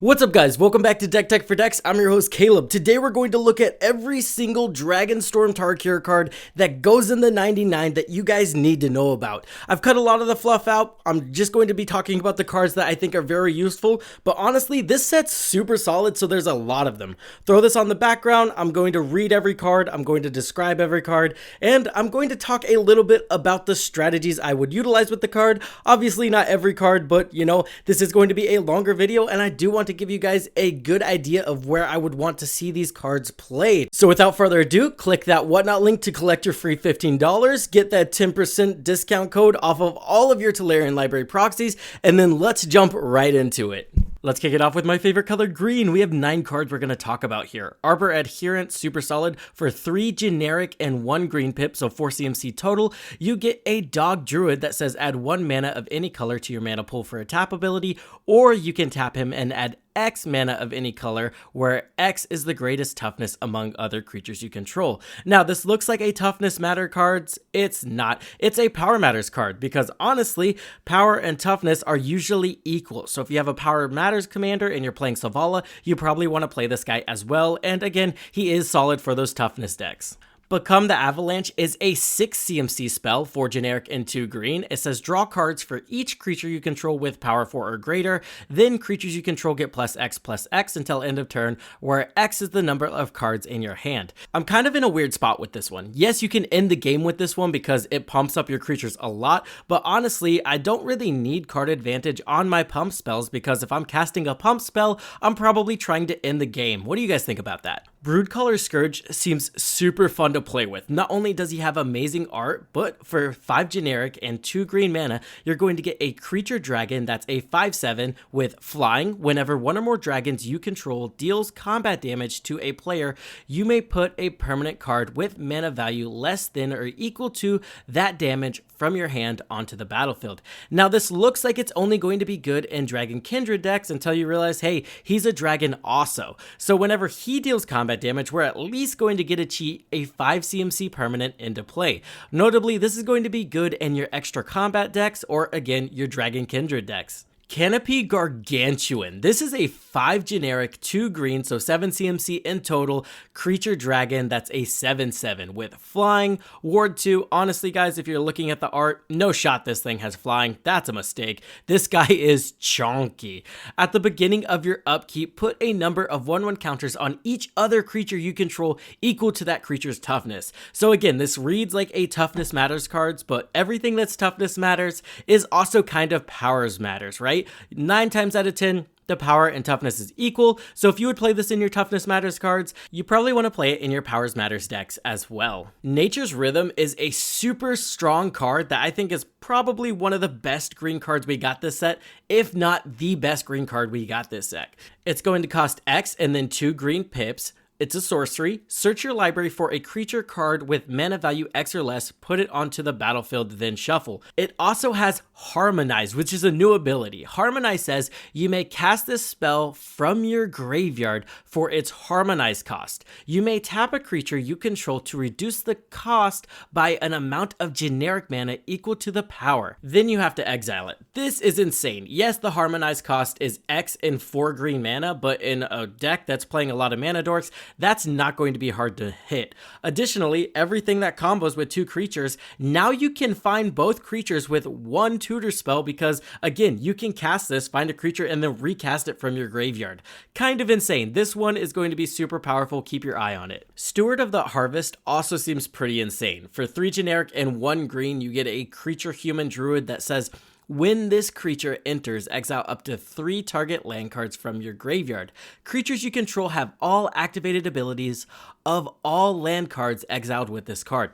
What's up guys, welcome back to Deck Tech for Decks. I'm your host Caleb. Today we're going to look at every single Dragonstorm Tarkir card that goes in the 99 that you guys need to know about. I've cut a lot of the fluff out. I'm just going to be talking about the cards that I think are very useful, but honestly this set's super solid, so there's a lot of them. Throw this on the background, I'm going to read every card, I'm going to describe every card, and I'm going to talk a little bit about the strategies I would utilize with the card. Obviously not every card, but you know, this is going to be a longer video and I do want to give you guys a good idea of where I would want to see these cards played. So without further ado, click that whatnot link to collect your free $15, get that 10% discount code off of all of your Tolarian library proxies, and then let's jump right into it. Let's kick it off with my favorite color, green. We have 9 cards we're going to talk about here. Arbor Adherent, super solid for 3 generic and 1 green pip, so 4 CMC total. You get a Dog Druid that says add 1 mana of any color to your mana pool for a tap ability, or you can tap him and add X mana of any color, where X is the greatest toughness among other creatures you control. Now, this looks like a toughness matter card. It's not. It's a power matters card, because honestly, power and toughness are usually equal. So if you have a power matters commander and you're playing Savala, you probably want to play this guy as well. And again, he is solid for those toughness decks. Become the Avalanche is a 6 CMC spell, 4 generic and 2 green. It says draw cards for each creature you control with power 4 or greater. Then creatures you control get +X until end of turn, where X is the number of cards in your hand. I'm kind of in a weird spot with this one. Yes, you can end the game with this one because it pumps up your creatures a lot, but honestly, I don't really need card advantage on my pump spells, because if I'm casting a pump spell, I'm probably trying to end the game. What do you guys think about that? Broodcaller Scourge seems super fun to play with. Not only does he have amazing art, but for 5 generic and 2 green mana, you're going to get a creature dragon that's a 5/7 with flying. Whenever one or more dragons you control deals combat damage to a player, you may put a permanent card with mana value less than or equal to that damage from your hand onto the battlefield. Now, this looks like it's only going to be good in Dragon Kindred decks until you realize, hey, he's a dragon also. So whenever he deals combat damage, we're at least going to get a cheat a 5 CMC permanent into play. Notably, this is going to be good in your extra combat decks, or again, your Dragon Kindred decks. Canopy Gargantuan. This is a 5 generic, 2 green, so 7 CMC in total, creature dragon that's a 7/7 with flying, ward 2. Honestly, guys, if you're looking at the art, no shot this thing has flying. That's a mistake. This guy is chonky. At the beginning of your upkeep, put a number of 1/1 counters on each other creature you control equal to that creature's toughness. So again, this reads like a toughness matters cards, but everything that's toughness matters is also kind of powers matters, right? 9 times out of 10, the power and toughness is equal, so if you would play this in your Toughness Matters cards, you probably want to play it in your Powers Matters decks as well. Nature's Rhythm is a super strong card that I think is probably one of the best green cards we got this set, if not the best green card we got this set. It's going to cost X and then 2 green pips. It's a sorcery. Search your library for a creature card with mana value X or less, put it onto the battlefield, then shuffle. It also has Harmonize, which is a new ability. Harmonize says you may cast this spell from your graveyard for its Harmonize cost. You may tap a creature you control to reduce the cost by an amount of generic mana equal to the power. Then you have to exile it. This is insane. Yes, the Harmonize cost is X and 4 green mana, but in a deck that's playing a lot of mana dorks, that's not going to be hard to hit. Additionally, everything that combos with 2 creatures, now you can find both creatures with 1 tutor spell, because again, you can cast this, find a creature, and then recast it from your graveyard. Kind of insane. This one is going to be super powerful. Keep your eye on it. Steward of the Harvest also seems pretty insane. For 3 generic and 1 green, you get a creature human druid that says when this creature enters, exile up to 3 target land cards from your graveyard. Creatures you control have all activated abilities of all land cards exiled with this card.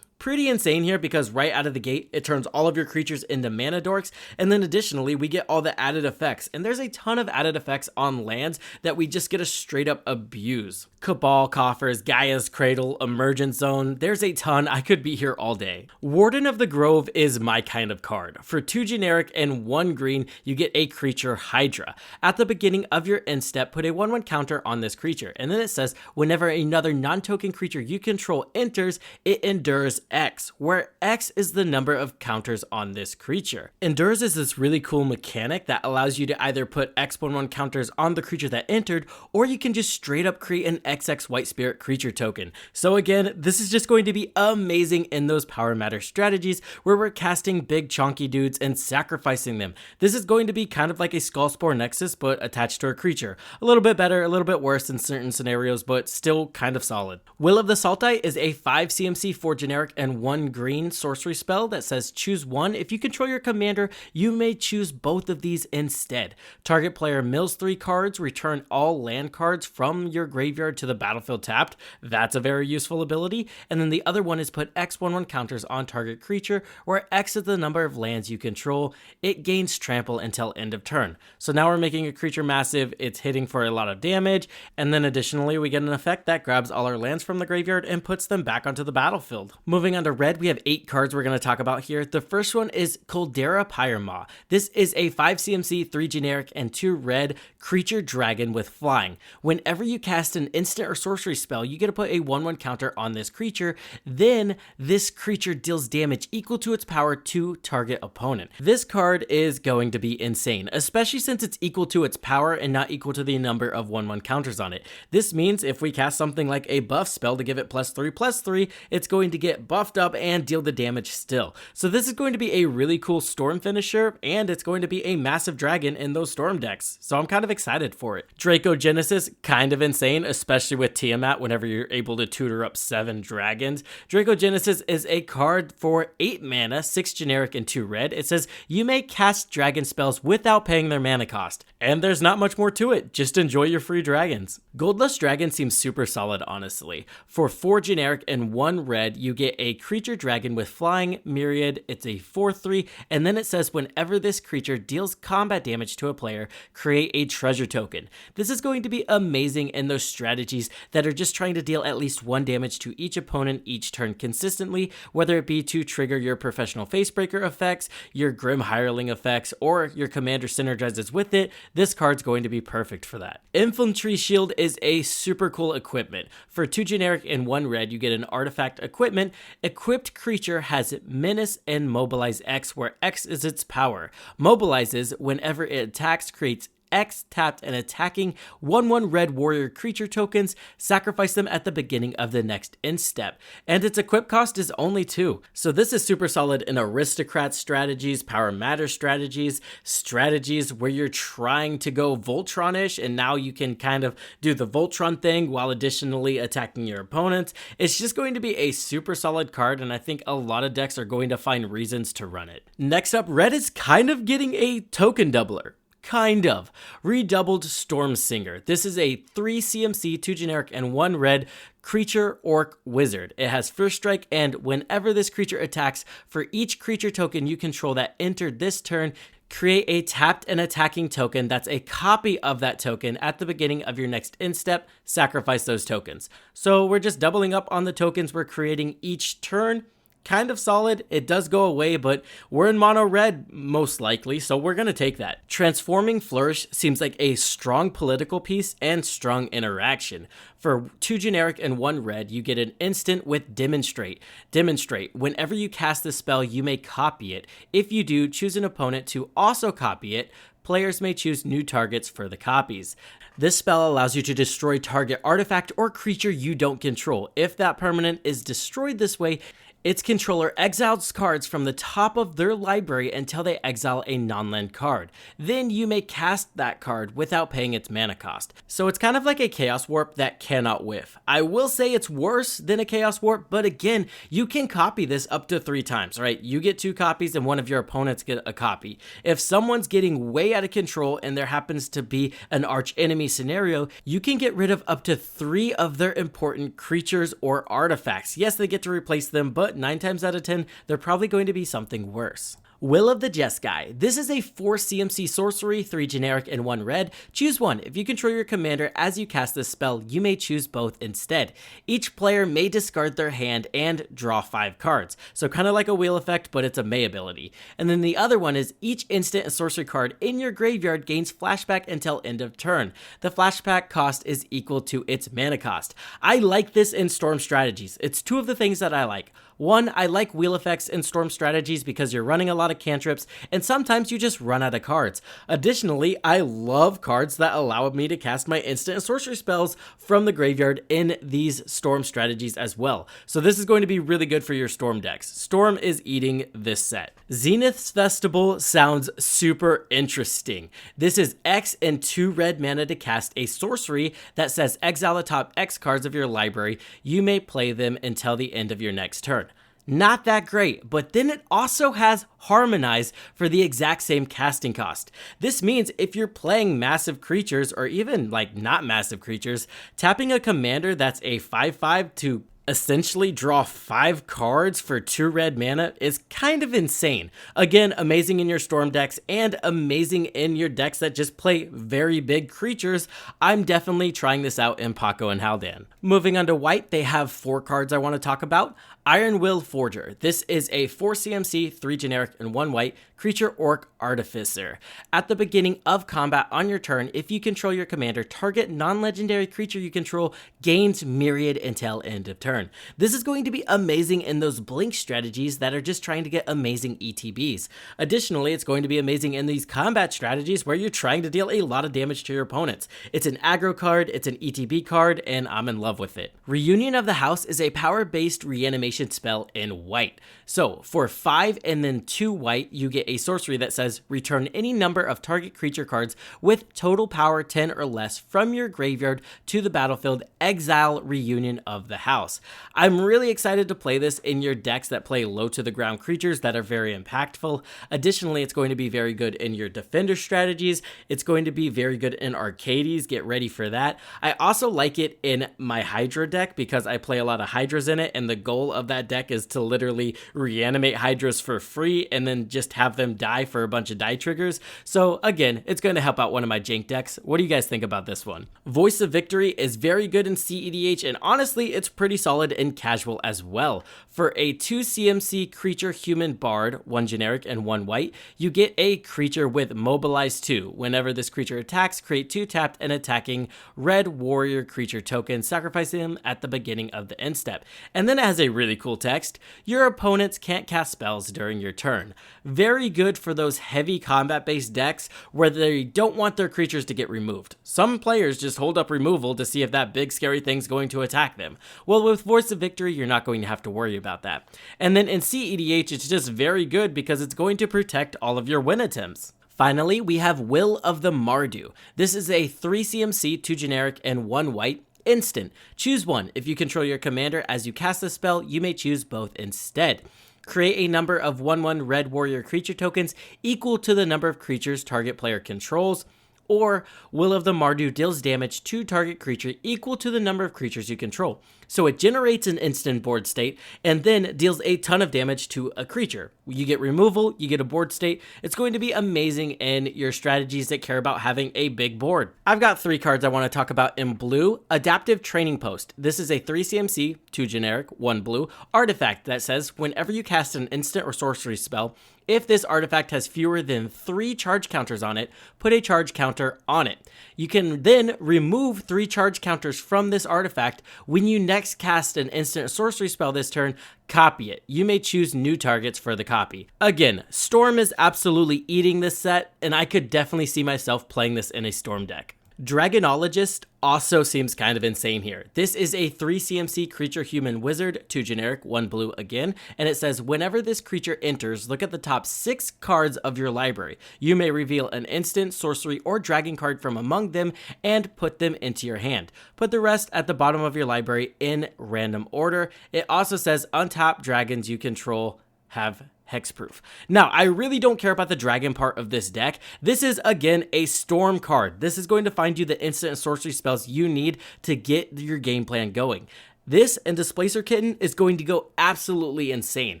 Pretty insane here, because right out of the gate, it turns all of your creatures into mana dorks, and then additionally, we get all the added effects, and there's a ton of added effects on lands that we just get to straight up abuse. Cabal Coffers, Gaia's Cradle, Emergent Zone, there's a ton. I could be here all day. Warden of the Grove is my kind of card. For 2 generic and 1 green, you get a creature Hydra. At the beginning of your end step, put a 1/1 counter on this creature, and then it says whenever another non-token creature you control enters, it endures X, where X is the number of counters on this creature. Endures is this really cool mechanic that allows you to either put X11 counters on the creature that entered, or you can just straight up create an XX White Spirit creature token. So again, this is just going to be amazing in those power matter strategies where we're casting big chonky dudes and sacrificing them. This is going to be kind of like a Skullspore Nexus, but attached to a creature. A little bit better, a little bit worse in certain scenarios, but still kind of solid. Will of the Saltite is a 5 CMC, 4 generic, and 1 green sorcery spell that says choose one. If you control your commander, you may choose both of these instead. Target player mills 3 cards, return all land cards from your graveyard to the battlefield tapped. That's a very useful ability. And then the other one is put X11 counters on target creature, where X is the number of lands you control. It gains trample until end of turn. So now we're making a creature massive, it's hitting for a lot of damage, and then additionally we get an effect that grabs all our lands from the graveyard and puts them back onto the battlefield. Moving on to red, we have 8 cards we're going to talk about here. The first one is Caldera Pyramaw. This is a 5 CMC, 3 generic, and 2 red creature dragon with flying. Whenever you cast an instant or sorcery spell, you get to put a 1/1 counter on this creature. Then this creature deals damage equal to its power to target opponent. This card is going to be insane, especially since it's equal to its power and not equal to the number of 1/1 counters on it. This means if we cast something like a buff spell to give it +3/+3, it's going to get buffed up and deal the damage still. So this is going to be a really cool storm finisher, and it's going to be a massive dragon in those storm decks. So I'm kind of excited for it. Draco Genesis, kind of insane, especially with Tiamat whenever you're able to tutor up 7 dragons. Draco Genesis is a card for 8 mana, 6 generic, and 2 red. It says you may cast dragon spells without paying their mana cost. And there's not much more to it, just enjoy your free dragons. Goldlust Dragon seems super solid, honestly. For 4 generic and 1 red, you get a creature dragon with flying, myriad, it's a 4/3, and then it says whenever this creature deals combat damage to a player, create a treasure token. This is going to be amazing in those strategies that are just trying to deal at least 1 damage to each opponent each turn consistently, whether it be to trigger your Professional Facebreaker effects, your Grim Hireling effects, or your commander synergizes with it. This card's going to be perfect for that. Infantry Shield is a super cool equipment. For 2 generic and 1 red, you get an artifact equipment. Equipped creature has Menace and Mobilize X, where X is its power. Mobilizes whenever it attacks, creates X tapped and attacking 1/1 red warrior creature tokens, sacrifice them at the beginning of the next end step. And its equip cost is only 2. So this is super solid in aristocrat strategies, power matter strategies, strategies where you're trying to go Voltron-ish and now you can kind of do the Voltron thing while additionally attacking your opponents. It's just going to be a super solid card, and I think a lot of decks are going to find reasons to run it. Next up, red is kind of getting a token doubler. Kind of. Redoubled Storm Singer. This is a 3 CMC, 2 generic, and 1 red creature orc wizard. It has first strike, and whenever this creature attacks, for each creature token you control that entered this turn, create a tapped and attacking token that's a copy of that token at the beginning of your next end step. Sacrifice those tokens. So we're just doubling up on the tokens we're creating each turn. Kind of solid. It does go away, but we're in mono red most likely, so we're gonna take that. Transforming Flourish seems like a strong political piece and strong interaction. For 2 generic and 1 red, you get an instant with Demonstrate. Demonstrate. Whenever you cast this spell, you may copy it. If you do, choose an opponent to also copy it. Players may choose new targets for the copies. This spell allows you to destroy target artifact or creature you don't control. If that permanent is destroyed this way, its controller exiles cards from the top of their library until they exile a non-land card. Then you may cast that card without paying its mana cost. So it's kind of like a Chaos Warp that cannot whiff. I will say it's worse than a Chaos Warp, but again, you can copy this up to 3 times, right? You get 2 copies and one of your opponents get a copy. If someone's getting way out of control and there happens to be an arch enemy scenario, you can get rid of up to 3 of their important creatures or artifacts. Yes, they get to replace them, but 9 times out of 10, they're probably going to be something worse. Will of the Jeskai. This is a 4 CMC sorcery, 3 generic, and 1 red. Choose one. If you control your commander as you cast this spell, you may choose both instead. Each player may discard their hand and draw 5 cards. So kind of like a wheel effect, but it's a May ability. And then the other one is each instant and sorcery card in your graveyard gains flashback until end of turn. The flashback cost is equal to its mana cost. I like this in storm strategies. It's 2 of the things that I like. One, I like wheel effects in Storm strategies because you're running a lot of cantrips, and sometimes you just run out of cards. Additionally, I love cards that allow me to cast my instant and sorcery spells from the graveyard in these Storm strategies as well. So this is going to be really good for your Storm decks. Storm is eating this set. Zenith's Festival sounds super interesting. This is X and 2 red mana to cast a sorcery that says exile the top X cards of your library. You may play them until the end of your next turn. Not that great, but then it also has Harmonize for the exact same casting cost. This means if you're playing massive creatures, or even like not massive creatures, tapping a commander that's a 5/5 to essentially draw 5 cards for 2 red mana is kind of insane. Again, amazing in your Storm decks and amazing in your decks that just play very big creatures. I'm definitely trying this out in Paco and Haldan. Moving on to white, they have 4 cards I want to talk about. Iron Will Forger. This is a 4 CMC, 3 generic, and 1 white creature orc artificer. At the beginning of combat on your turn, if you control your commander, target non-legendary creature you control gains myriad until end of turn. This is going to be amazing in those blink strategies that are just trying to get amazing ETBs. Additionally, it's going to be amazing in these combat strategies where you're trying to deal a lot of damage to your opponents. It's an aggro card, it's an ETB card, and I'm in love with it. Reunion of the House is a power-based reanimation spell in white. So for 5 and then 2 white, you get a sorcery that says return any number of target creature cards with total power 10 or less from your graveyard to the battlefield, exile Reunion of the House. I'm really excited to play this in your decks that play low to the ground creatures that are very impactful. Additionally, it's going to be very good in your defender strategies. It's going to be very good in Arcades. Get ready for that. I also like it in my Hydra deck because I play a lot of Hydras in it, and the goal of that deck is to literally reanimate Hydras for free and then just have them die for a bunch of die triggers. So again, it's going to help out one of my jank decks. What do you guys think about this one? Voice of Victory is very good in CEDH, and honestly, it's pretty solid in casual as well. For a 2 CMC creature human bard, 1 generic and 1 white, you get a creature with Mobilize 2. Whenever this creature attacks, create 2 tapped and attacking red warrior creature tokens, sacrificing them at the beginning of the end step. And then it has a really cool text. Your opponents can't cast spells during your turn. Very good for those heavy combat based decks where they don't want their creatures to get removed. Some players just hold up removal to see if that big scary thing's going to attack them. Well, with Voice of Victory, you're not going to have to worry about that. And then in CEDH, it's just very good because it's going to protect all of your win attempts. Finally, we have Will of the Mardu. This is a 3 CMC, 2 generic, and 1 white. Instant. Choose one. If you control your commander as you cast the spell, you may choose both instead. Create a number of 1/1 red warrior creature tokens equal to the number of creatures target player controls. Or Will of the Mardu deals damage to target creature equal to the number of creatures you control. So it generates an instant board state and then deals a ton of damage to a creature. You get removal, you get a board state. It's going to be amazing in your strategies that care about having a big board. I've got 3 cards I want to talk about in blue. Adaptive Training Post. This is a 3 CMC, 2 generic, 1 blue artifact that says whenever you cast an instant or sorcery spell, if this artifact has fewer than 3 charge counters on it, put a charge counter on it. You can then remove 3 charge counters from this artifact. When you next cast an instant or sorcery spell this turn, copy it. You may choose new targets for the copy. Again, Storm is absolutely eating this set, and I could definitely see myself playing this in a Storm deck. Dragonologist also seems kind of insane here. This is a 3 CMC creature human wizard, 2 generic, 1 blue again, and it says whenever this creature enters, look at the top 6 cards of your library. You may reveal an instant, sorcery, or dragon card from among them and put them into your hand. Put the rest at the bottom of your library in random order. It also says untap dragons you control have hexproof. Now, I really don't care about the dragon part of this deck. This is, again, a Storm card. This is going to find you the instant and sorcery spells you need to get your game plan going. This and Displacer Kitten is going to go absolutely insane.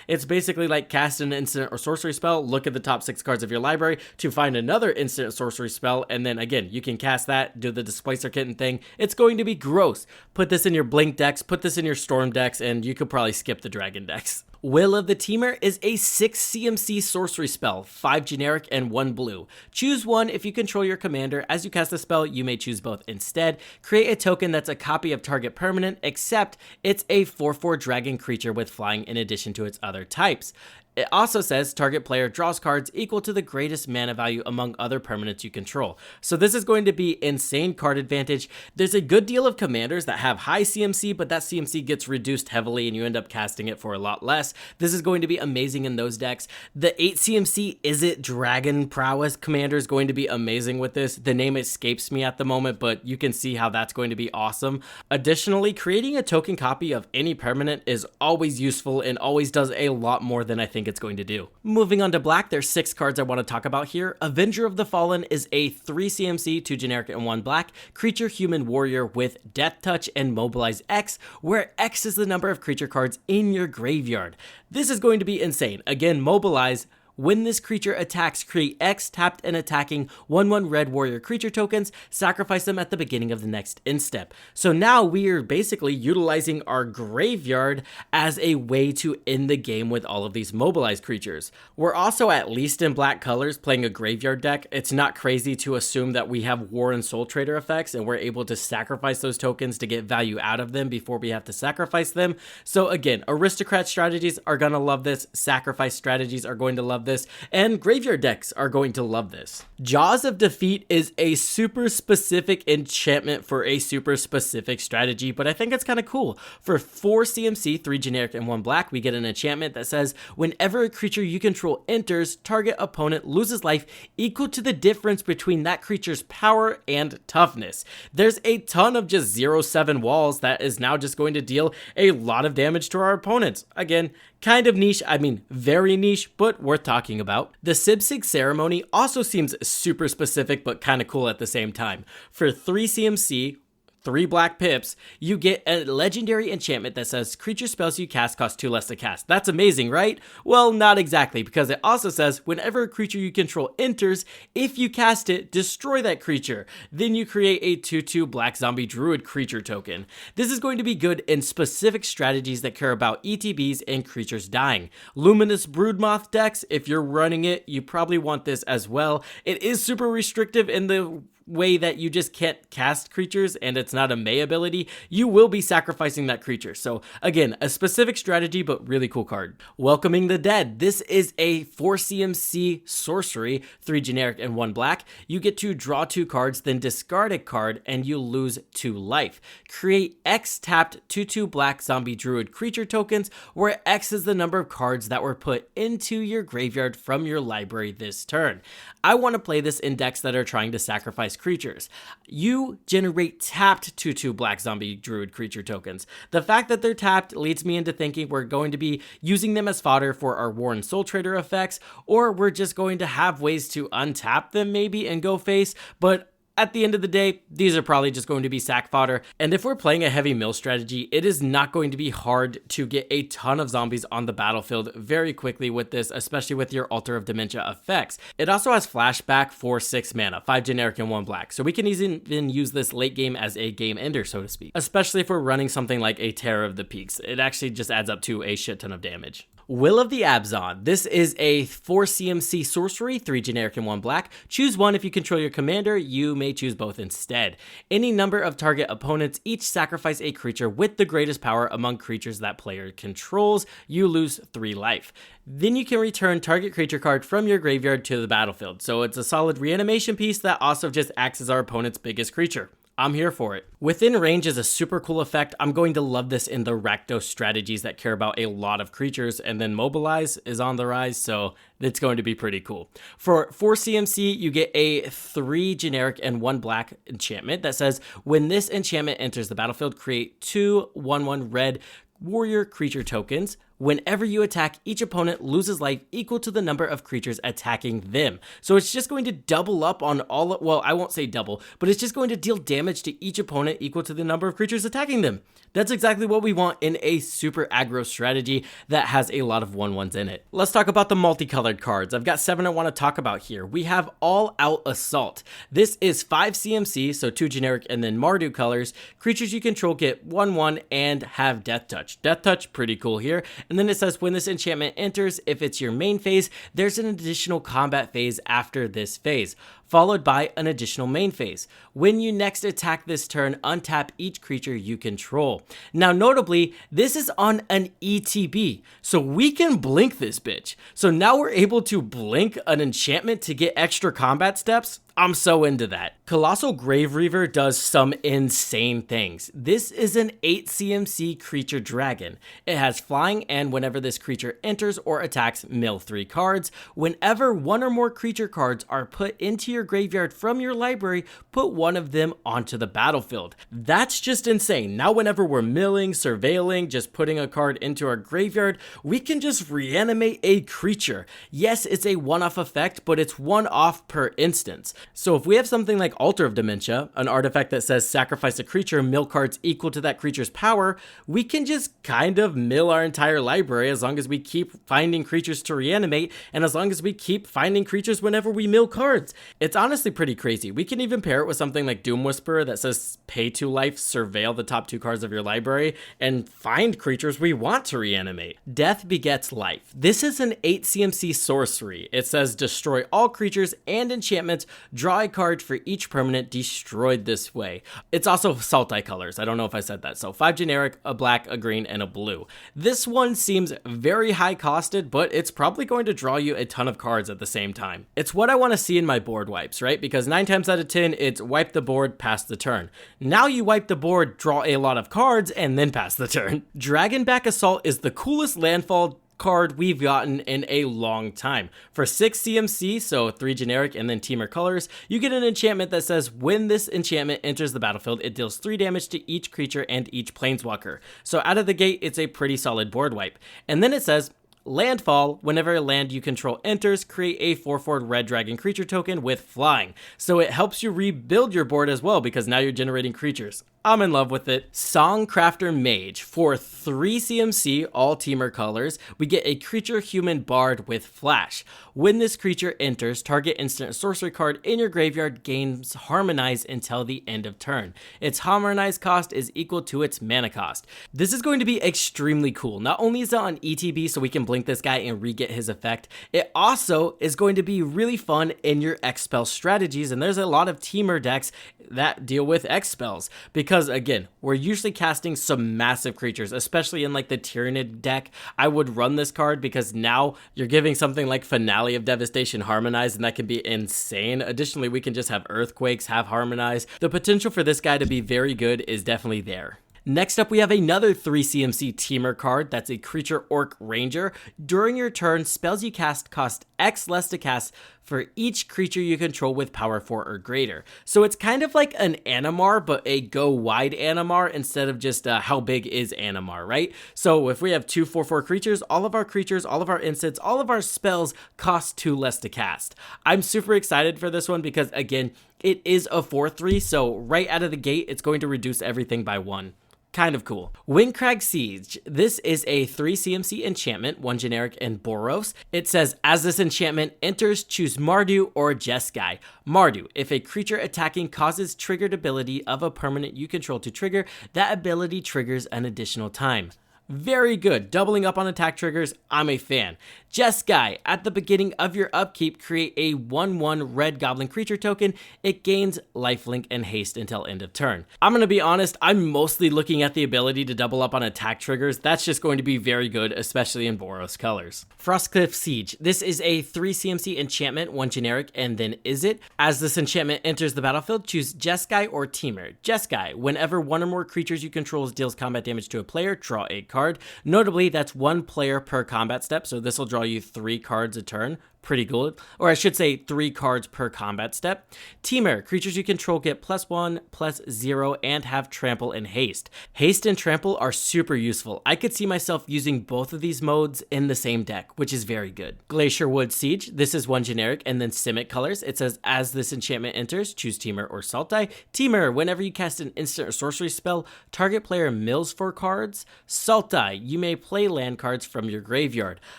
It's basically like cast an instant or sorcery spell, look at the top 6 cards of your library to find another instant or sorcery spell, and then again, you can cast that, do the Displacer Kitten thing. It's going to be gross. Put this in your Blink decks, put this in your Storm decks, and you could probably skip the Dragon decks. Will of the Teamer is a 6 CMC sorcery spell, 5 generic and 1 blue. Choose one if you control your commander. As you cast the spell, you may choose both instead. Create a token that's a copy of target permanent, except it's a 4/4 dragon creature with flying in addition to its other types. It also says target player draws cards equal to the greatest mana value among other permanents you control. So this is going to be insane card advantage. There's a good deal of commanders that have high CMC, but that CMC gets reduced heavily and you end up casting it for a lot less. This is going to be amazing in those decks. The 8 CMC Is It Dragon Prowess commander is going to be amazing with this. The name escapes me at the moment, but you can see how that's going to be awesome. Additionally, creating a token copy of any permanent is always useful and always does a lot more than I think it's going to do. Moving on to black, there's 6 cards I want to talk about here. Avenger of the Fallen is a 3 CMC, 2 generic and 1 black creature human warrior with Death Touch and Mobilize X, where X is the number of creature cards in your graveyard. This is going to be insane. Again, Mobilize. When this creature attacks, create X tapped and attacking 1/1 red warrior creature tokens, sacrifice them at the beginning of the next end step. So now we are basically utilizing our graveyard as a way to end the game with all of these mobilized creatures. We're also, at least in black colors, playing a graveyard deck. It's not crazy to assume that we have War and Soul Trader effects and we're able to sacrifice those tokens to get value out of them before we have to sacrifice them. So again, aristocrat strategies are going to love this, sacrifice strategies are going to love this, and graveyard decks are going to love this. Jaws of Defeat is a super specific enchantment for a super specific strategy, but I think it's kind of cool. For 4 CMC, 3 generic and 1 black, we get an enchantment that says whenever a creature you control enters, target opponent loses life equal to the difference between that creature's power and toughness. There's a ton of just 0/7 walls that is now just going to deal a lot of damage to our opponents. Again, kind of niche, I mean very niche, but worth talking about. The Sibsig Ceremony also seems super specific, but kind of cool at the same time. For 3 CMC, 3 black pips, you get a legendary enchantment that says creature spells you cast cost 2 less to cast. That's amazing, right? Well, not exactly, because it also says whenever a creature you control enters, if you cast it, destroy that creature. Then you create a 2/2 black zombie druid creature token. This is going to be good in specific strategies that care about ETBs and creatures dying. Luminous Broodmoth decks, if you're running it, you probably want this as well. It is super restrictive in the way that you just can't cast creatures and it's not a May ability. You will be sacrificing that creature. So again, a specific strategy, but really cool card. Welcoming the Dead. This is a 4 CMC sorcery, 3 generic and 1 black. You get to draw 2 cards, then discard a card, and you lose 2 life. Create X tapped 2/2 black zombie druid creature tokens, where X is the number of cards that were put into your graveyard from your library this turn. I want to play this in decks that are trying to sacrifice creatures. You generate tapped 2/2 black zombie druid creature tokens. The fact that they're tapped leads me into thinking we're going to be using them as fodder for our War and Soul Trader effects, or we're just going to have ways to untap them maybe and go face, but at the end of the day, these are probably just going to be sack fodder. And if we're playing a heavy mill strategy, it is not going to be hard to get a ton of zombies on the battlefield very quickly with this, especially with your Altar of Dementia effects. It also has flashback for 6 mana, 5 generic and 1 black. So we can even use this late game as a game ender, so to speak. Especially if we're running something like a Terror of the Peaks. It actually just adds up to a shit ton of damage. Will of the Abzan. This is a 4 CMC sorcery, 3 generic and 1 black. Choose one if you control your commander. You may choose both instead. Any number of target opponents each sacrifice a creature with the greatest power among creatures that player controls. You lose 3 life. Then you can return target creature card from your graveyard to the battlefield. So it's a solid reanimation piece that also just acts as our opponent's biggest creature. I'm here for it. Within range is a super cool effect. I'm going to love this in the Rakdos strategies that care about a lot of creatures, and then Mobilize is on the rise, so it's going to be pretty cool. For 4 CMC, you get a 3 generic and 1 black enchantment that says when this enchantment enters the battlefield, create 2 1/1 red warrior creature tokens. Whenever you attack, each opponent loses life equal to the number of creatures attacking them. So it's just going to double up on all, well, I won't say double, but it's just going to deal damage to each opponent equal to the number of creatures attacking them. That's exactly what we want in a super aggro strategy that has a lot of 1/1s in it. Let's talk about the multicolored cards. I've got 7 I want to talk about here. We have All Out Assault. This is 5 CMC, so 2 generic and then Mardu colors. Creatures you control get 1/1 and have Death Touch. Death Touch, pretty cool here. And then it says when this enchantment enters, if it's your main phase, there's an additional combat phase after this phase, followed by an additional main phase. When you next attack this turn, untap each creature you control. Now notably, this is on an ETB, so we can blink this bitch. So now we're able to blink an enchantment to get extra combat steps. I'm so into that. Colossal Grave Reaver does some insane things. This is an 8 CMC creature dragon. It has flying, and whenever this creature enters or attacks, mill 3 cards. Whenever one or more creature cards are put into your graveyard from your library, put one of them onto the battlefield. That's just insane. Now whenever we're milling, surveilling, just putting a card into our graveyard, we can just reanimate a creature. Yes, it's a one-off effect, but it's one-off per instance. So if we have something like Altar of Dementia, an artifact that says sacrifice a creature, mill cards equal to that creature's power, we can just kind of mill our entire library as long as we keep finding creatures to reanimate and as long as we keep finding creatures whenever we mill cards. It's honestly pretty crazy. We can even pair it with something like Doom Whisperer that says pay 2 life, surveil the top 2 cards of your library, and find creatures we want to reanimate. Death begets life. This is an 8 CMC sorcery. It says destroy all creatures and enchantments, draw a card for each permanent destroyed this way. It's also Sultai colors. I don't know if I said that. So 5 generic, a black, a green, and a blue. This one seems very high costed, but it's probably going to draw you a ton of cards at the same time. It's what I want to see in my board wipes, right? Because 9 times out of 10, it's wipe the board, pass the turn. Now you wipe the board, draw a lot of cards, and then pass the turn. Dragonback Assault is the coolest landfall card we've gotten in a long time. For 6 CMC, so 3 generic and then teamer colors, you get an enchantment that says when this enchantment enters the battlefield, it deals 3 damage to each creature and each planeswalker. So out of the gate, it's a pretty solid board wipe. And then it says landfall, whenever a land you control enters, create a 4/4 red dragon creature token with flying. So it helps you rebuild your board as well because now you're generating creatures. I'm in love with it. Songcrafter Mage. For 3 CMC, all teamer colors, we get a creature human bard with flash. When this creature enters, target instant sorcery card in your graveyard gains harmonize until the end of turn. Its harmonize cost is equal to its mana cost. This is going to be extremely cool. Not only is it on ETB so we can blink this guy and re-get his effect, it also is going to be really fun in your X-Spell strategies, and there's a lot of teamer decks that deal with X-Spells because again, we're usually casting some massive creatures, especially in like the Tyrannid deck. I would run this card because now you're giving something like Finale of Devastation Harmonize, and that can be insane. Additionally, we can just have Earthquakes, have Harmonize. The potential for this guy to be very good is definitely there. Next up, we have another 3 CMC teamer card that's a creature orc ranger. During your turn, spells you cast cost X less to cast for each creature you control with power 4 or greater. So it's kind of like an Animar, but a go wide Animar instead of just how big is Animar, right? So if we have 2 4/4 creatures, all of our instants, all of our spells cost 2 less to cast. I'm super excited for this one because again, it is a 4/3, so right out of the gate, it's going to reduce everything by 1. Kind of cool. Windcrag Siege. This is a 3 CMC enchantment, 1 generic and Boros. It says, as this enchantment enters, choose Mardu or Jeskai. Mardu, if a creature attacking causes triggered ability of a permanent you control to trigger, that ability triggers an additional time. Very good. Doubling up on attack triggers, I'm a fan. Jeskai, at the beginning of your upkeep, create a 1/1 red goblin creature token. It gains lifelink and haste until end of turn. I'm going to be honest, I'm mostly looking at the ability to double up on attack triggers. That's just going to be very good, especially in Boros colors. Frostcliff Siege. This is a 3 CMC enchantment, 1 generic, and then is it? As this enchantment enters the battlefield, choose Jeskai or Teamer. Jeskai, whenever one or more creatures you control deals combat damage to a player, draw a card. Notably, that's 1 player per combat step, so this will draw you 3 cards a turn. Pretty good. Or I should say 3 cards per combat step. Teamer, creatures you control get +1, +0, and have trample and haste. Haste and trample are super useful. I could see myself using both of these modes in the same deck, which is very good. Glacier Wood Siege, this is 1 generic and then Simic colors. It says, as this enchantment enters, choose Teamer or Sultai. Teamer, whenever you cast an instant or sorcery spell, target player mills 4 cards. Sultai, you may play land cards from your graveyard.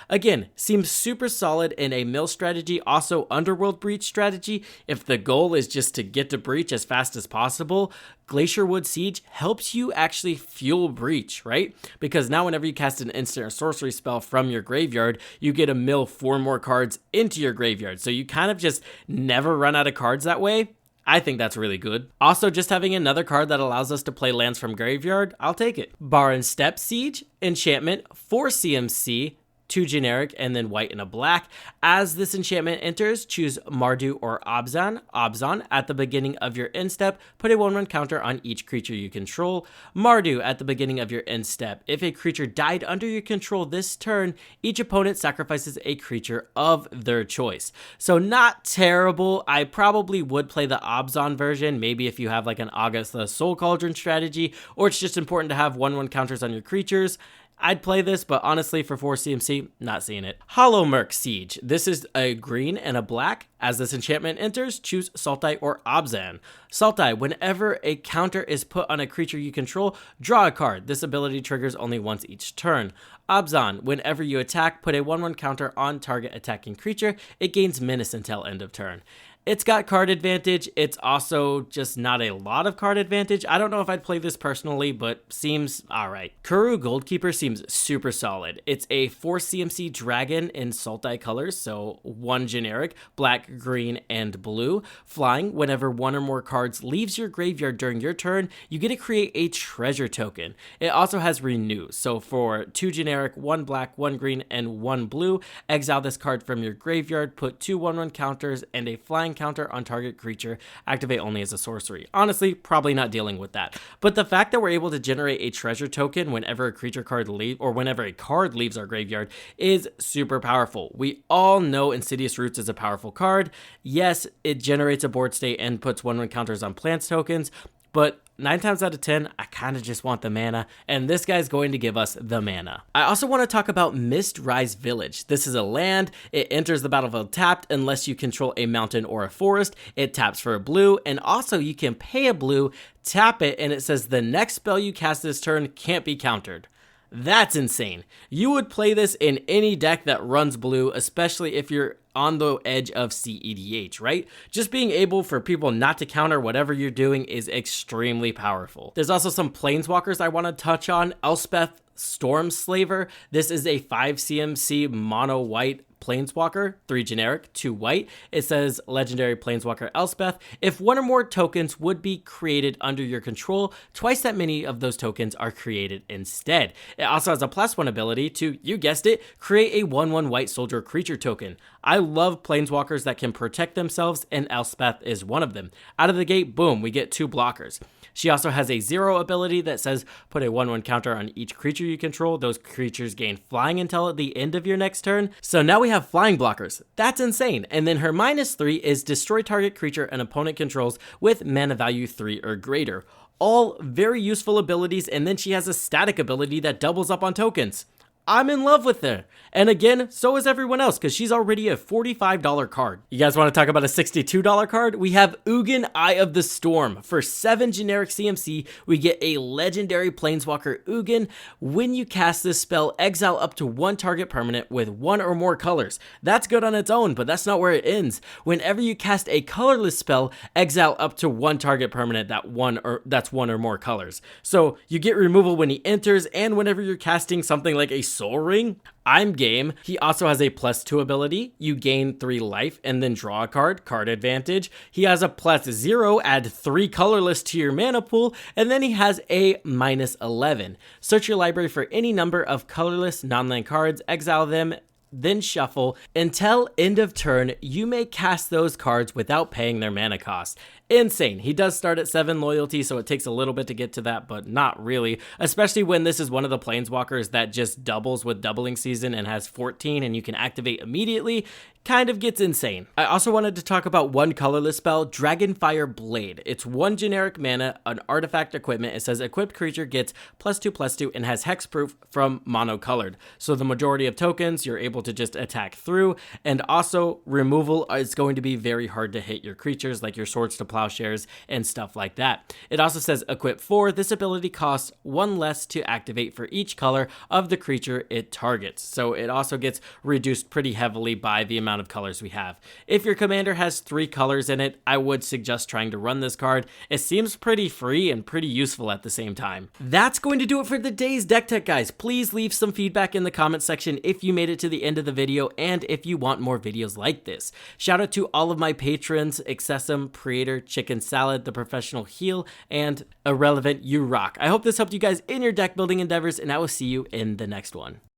Again, seems super solid in a mill strategy, also underworld breach strategy. If the goal is just to get to breach as fast as possible, Glacierwood Siege helps you actually fuel breach, right? Because now whenever you cast an instant or sorcery spell from your graveyard, you get to mill 4 more cards into your graveyard. So you kind of just never run out of cards that way. I think that's really good. Also, just having another card that allows us to play lands from graveyard, I'll take it. Bar and Step Siege, enchantment, 4 CMC, 2 generic, and then white and a black. As this enchantment enters, choose Mardu or Abzan. Abzan, at the beginning of your end step, put a 1/1 counter on each creature you control. Mardu, at the beginning of your end step. If a creature died under your control this turn, each opponent sacrifices a creature of their choice. So not terrible. I probably would play the Abzan version, maybe if you have like an Agatha Soul Cauldron strategy, or it's just important to have 1/1 counters on your creatures. I'd play this, but honestly, for 4 CMC, not seeing it. Hollow Merc Siege. This is a green and a black. As this enchantment enters, choose Sultai or Abzan. Sultai, whenever a counter is put on a creature you control, draw a card. This ability triggers only once each turn. Abzan, whenever you attack, put a 1/1 counter on target attacking creature. It gains menace until end of turn. It's got card advantage. It's also just not a lot of card advantage. I don't know if I'd play this personally, but seems alright. Kuru Goldkeeper seems super solid. It's a 4 CMC dragon in Sultai colors, so 1 generic, black, green, and blue. Flying, whenever 1 or more cards leaves your graveyard during your turn, you get to create a treasure token. It also has Renew, so for 2 generic, 1 black, 1 green, and 1 blue, exile this card from your graveyard, put 2 1/1 counters and a flying counter on target creature, activate only as a sorcery. Honestly, probably not dealing with that. But the fact that we're able to generate a treasure token whenever a creature card leaves, or whenever a card leaves our graveyard, is super powerful. We all know Insidious Roots is a powerful card. Yes, it generates a board state and puts 1/1 counters on plants tokens, but 9 times out of 10, I kind of just want the mana, and this guy's going to give us the mana. I also want to talk about Mistrise Village. This is a land. It enters the battlefield tapped unless you control a mountain or a forest. It taps for a blue, and also you can pay a blue, tap it, and it says the next spell you cast this turn can't be countered. That's insane. You would play this in any deck that runs blue, especially if you're on the edge of CEDH, right? Just being able for people not to counter whatever you're doing is extremely powerful. There's also some planeswalkers I want to touch on. Elspeth Stormslaver. This is a 5 CMC mono white planeswalker, 3 generic, 2 white. It says legendary planeswalker Elspeth. If 1 or more tokens would be created under your control, twice that many of those tokens are created instead. It also has a +1 ability to, you guessed it, create a 1/1 white soldier creature token. I love planeswalkers that can protect themselves, and Elspeth is one of them. Out of the gate, boom, we get 2 blockers. She also has a 0 ability that says put a 1/1 counter on each creature you control. Those creatures gain flying until the end of your next turn. So now we have flying blockers. That's insane. And then her -3 is destroy target creature an opponent controls with mana value 3 or greater. All very useful abilities, and then she has a static ability that doubles up on tokens. I'm in love with her. And again, so is everyone else, because she's already a $45 card. You guys want to talk about a $62 card? We have Ugin, Eye of the Storm. For 7 generic CMC, we get a legendary planeswalker Ugin. When you cast this spell, exile up to 1 target permanent with 1 or more colors. That's good on its own, but that's not where it ends. Whenever you cast a colorless spell, exile up to 1 target permanent that's 1 or more colors. So you get removal when he enters, and whenever you're casting something like a Soul Ring, I'm game. He also has a +2 ability. You gain 3 life and then draw a card, card advantage. He has a +0, add 3 colorless to your mana pool, and then he has a -11. Search your library for any number of colorless non-land cards, exile them, then shuffle. Until end of turn, you may cast those cards without paying their mana cost. Insane. He does start at 7 loyalty, so it takes a little bit to get to that, but not really, especially when this is one of the planeswalkers that just doubles with doubling season and has 14 and you can activate immediately. Kind of gets insane. I also wanted to talk about 1 colorless spell, Dragonfire Blade. It's 1 generic mana, an artifact equipment. It says equipped creature gets +2/+2 and has hexproof from monocolored. So the majority of tokens you're able to just attack through, and also removal is going to be very hard to hit your creatures, like your Swords to plowshares and stuff like that. It also says equip 4. This ability costs 1 less to activate for each color of the creature it targets. So it also gets reduced pretty heavily by the amount of colors we have. If your commander has 3 colors in it, I would suggest trying to run this card. It seems pretty free and pretty useful at the same time. That's going to do it for today's deck tech, guys. Please leave some feedback in the comment section if you made it to the end of the video and if you want more videos like this. Shout out to all of my patrons, Excessum, Praetor, Chicken Salad, The Professional Heal, and Irrelevant You Rock. I hope this helped you guys in your deck building endeavors, and I will see you in the next one.